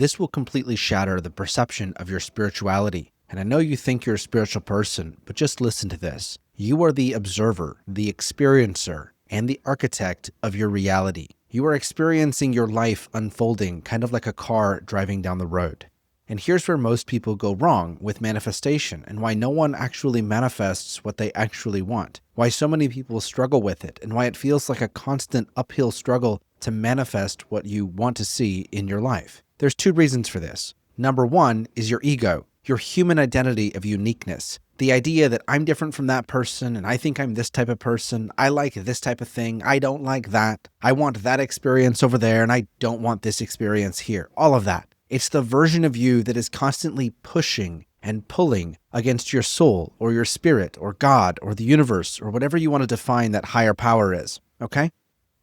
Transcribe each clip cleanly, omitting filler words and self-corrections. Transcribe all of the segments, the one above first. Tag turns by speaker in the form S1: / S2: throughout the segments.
S1: this will completely shatter the perception of your spirituality. And I know you think you're a spiritual person, but just listen to this. You are the observer, the experiencer, and the architect of your reality. You are experiencing your life unfolding kind of like a car driving down the road. And here's where most people go wrong with manifestation and why no one actually manifests what they actually want, why so many people struggle with it, and why it feels like a constant uphill struggle to manifest what you want to see in your life. There's two reasons for this. Number one is your ego, your human identity of uniqueness. The idea that I'm different from that person and I think I'm this type of person, I like this type of thing, I don't like that, I want that experience over there and I don't want this experience here, all of that. It's the version of you that is constantly pushing and pulling against your soul or your spirit or God or the universe or whatever you want to define that higher power is, okay?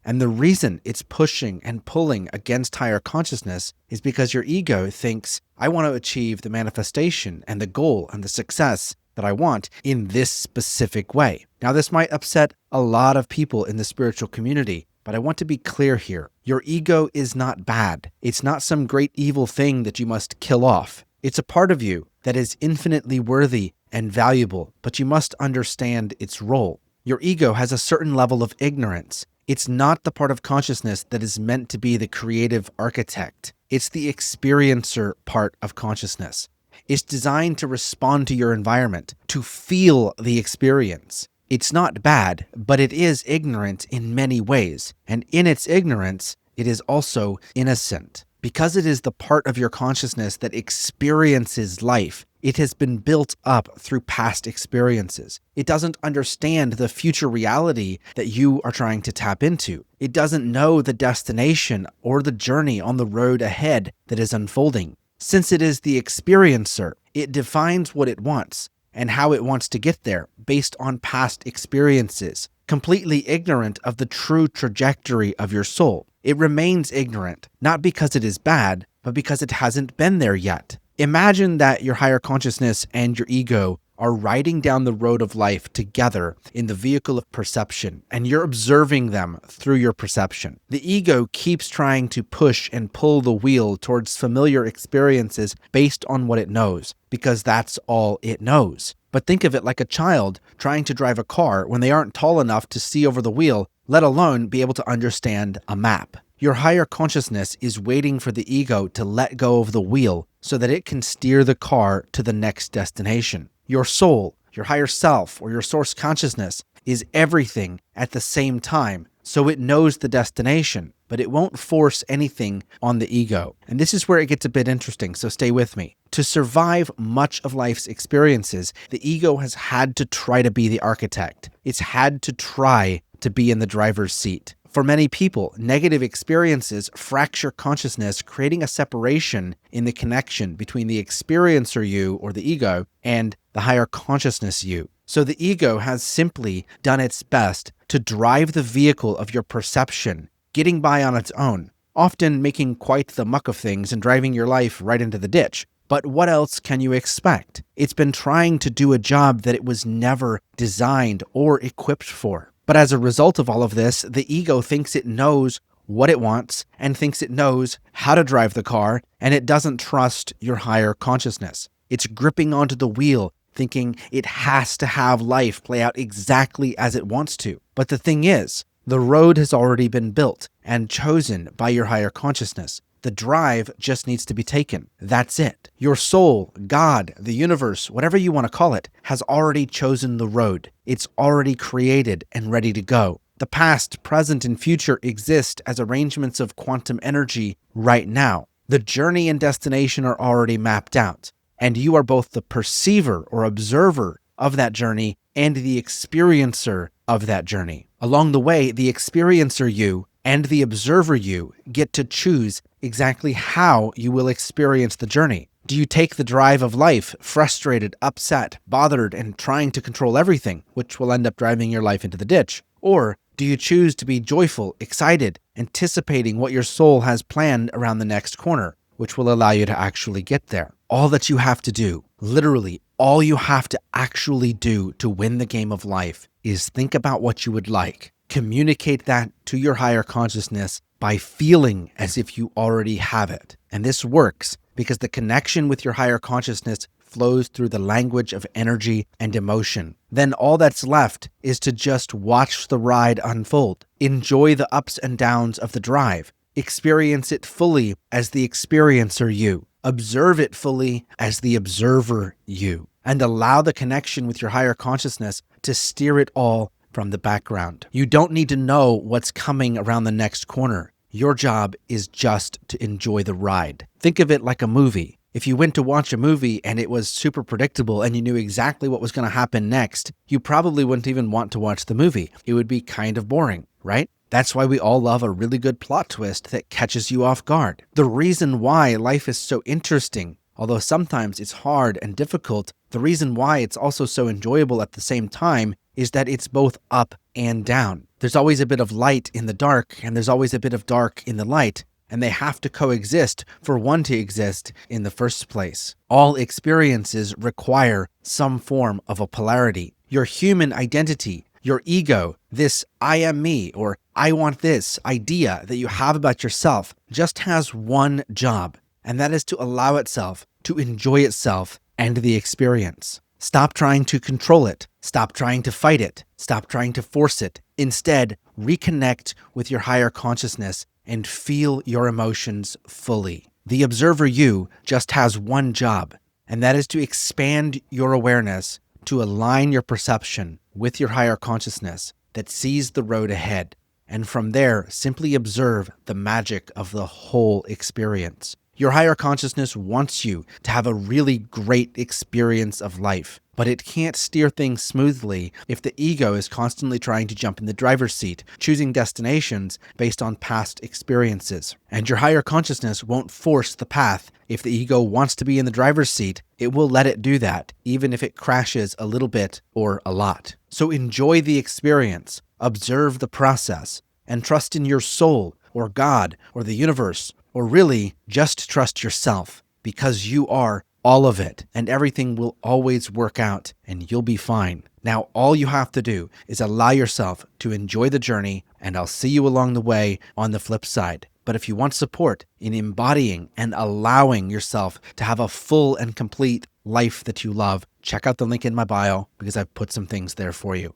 S1: And the reason it's pushing and pulling against higher consciousness is because your ego thinks, I want to achieve the manifestation and the goal and the success that I want in this specific way. Now, this might upset a lot of people in the spiritual community, but I want to be clear here. Your ego is not bad. It's not some great evil thing that you must kill off. It's a part of you that is infinitely worthy and valuable, but you must understand its role. Your ego has a certain level of ignorance. It's not the part of consciousness that is meant to be the creative architect. It's the experiencer part of consciousness. It's designed to respond to your environment, to feel the experience. It's not bad, but it is ignorant in many ways. And in its ignorance, it is also innocent. Because it is the part of your consciousness that experiences life, it has been built up through past experiences. It doesn't understand the future reality that you are trying to tap into. It doesn't know the destination or the journey on the road ahead that is unfolding. Since it is the experiencer, it defines what it wants and how it wants to get there based on past experiences, completely ignorant of the true trajectory of your soul. It remains ignorant, not because it is bad, but because it hasn't been there yet. Imagine that your higher consciousness and your ego are riding down the road of life together in the vehicle of perception, and you're observing them through your perception. The ego keeps trying to push and pull the wheel towards familiar experiences based on what it knows, because that's all it knows. But think of it like a child trying to drive a car when they aren't tall enough to see over the wheel, let alone be able to understand a map. Your higher consciousness is waiting for the ego to let go of the wheel so that it can steer the car to the next destination. Your soul, your higher self, or your source consciousness is everything at the same time, so it knows the destination, but it won't force anything on the ego. And this is where it gets a bit interesting, so stay with me. To survive much of life's experiences, the ego has had to try to be the architect. It's had to try to be in the driver's seat. For many people, negative experiences fracture consciousness, creating a separation in the connection between the experiencer you, or the ego, and the higher consciousness you. So the ego has simply done its best to drive the vehicle of your perception, getting by on its own, often making quite the muck of things and driving your life right into the ditch. But what else can you expect? It's been trying to do a job that it was never designed or equipped for. But as a result of all of this, the ego thinks it knows what it wants and thinks it knows how to drive the car, and it doesn't trust your higher consciousness. It's gripping onto the wheel, thinking it has to have life play out exactly as it wants to. But the thing is, the road has already been built and chosen by your higher consciousness. The drive just needs to be taken. That's it. Your soul, God, the universe, whatever you want to call it, has already chosen the road. It's already created and ready to go. The past, present, and future exist as arrangements of quantum energy right now. The journey and destination are already mapped out, and you are both the perceiver or observer of that journey and the experiencer of that journey. Along the way, the experiencer you and the observer you get to choose exactly how you will experience the journey. Do you take the drive of life, frustrated, upset, bothered, and trying to control everything, which will end up driving your life into the ditch? Or do you choose to be joyful, excited, anticipating what your soul has planned around the next corner, which will allow you to actually get there? All that you have to do, literally all you have to actually do to win the game of life, is think about what you would like. Communicate that to your higher consciousness by feeling as if you already have it. And this works because the connection with your higher consciousness flows through the language of energy and emotion. Then all that's left is to just watch the ride unfold. Enjoy the ups and downs of the drive. Experience it fully as the experiencer you. Observe it fully as the observer you. And allow the connection with your higher consciousness to steer it all from the background. You don't need to know what's coming around the next corner. Your job is just to enjoy the ride. Think of it like a movie. If you went to watch a movie and it was super predictable and you knew exactly what was going to happen next, you probably wouldn't even want to watch the movie. It would be kind of boring, right? That's why we all love a really good plot twist that catches you off guard. The reason why life is so interesting, although sometimes it's hard and difficult, the reason why it's also so enjoyable at the same time is that it's both up and down. There's always a bit of light in the dark, and there's always a bit of dark in the light, and they have to coexist for one to exist in the first place. All experiences require some form of a polarity. Your human identity, your ego, this I am me or I want this idea that you have about yourself just has one job, and that is to allow itself to enjoy itself and the experience. Stop trying to control it. Stop trying to fight it. Stop trying to force it. Instead, reconnect with your higher consciousness and feel your emotions fully. The observer you just has one job, and that is to expand your awareness to align your perception with your higher consciousness that sees the road ahead. And from there, simply observe the magic of the whole experience. Your higher consciousness wants you to have a really great experience of life, but it can't steer things smoothly if the ego is constantly trying to jump in the driver's seat, choosing destinations based on past experiences. And your higher consciousness won't force the path. If the ego wants to be in the driver's seat, it will let it do that, even if it crashes a little bit or a lot. So enjoy the experience, observe the process, and trust in your soul or God or the universe, or really just trust yourself, because you are all of it, and everything will always work out and you'll be fine. Now, all you have to do is allow yourself to enjoy the journey, and I'll see you along the way on the flip side. But if you want support in embodying and allowing yourself to have a full and complete life that you love, check out the link in my bio because I've put some things there for you.